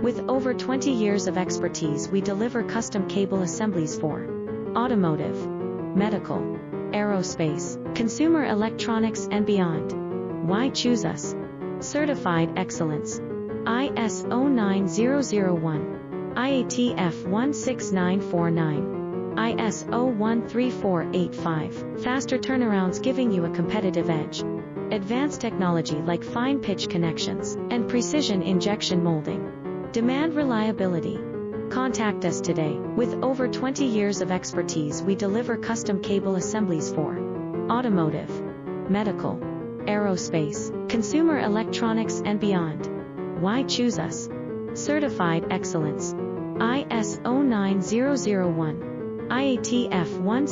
With over 20 years of expertise, we deliver custom cable assemblies for automotive, medical, aerospace, consumer electronics, and beyond. Why choose us? Certified excellence. ISO 9001, IATF 16949, ISO 13485. Faster turnarounds giving you a competitive edge. Advanced technology like fine pitch connections and precision injection molding. Demand reliability. Contact us today. With over 20 years of expertise, we deliver custom cable assemblies for automotive, medical, aerospace, consumer electronics, and beyond. Why choose us? Certified excellence. ISO 9001, IATF 1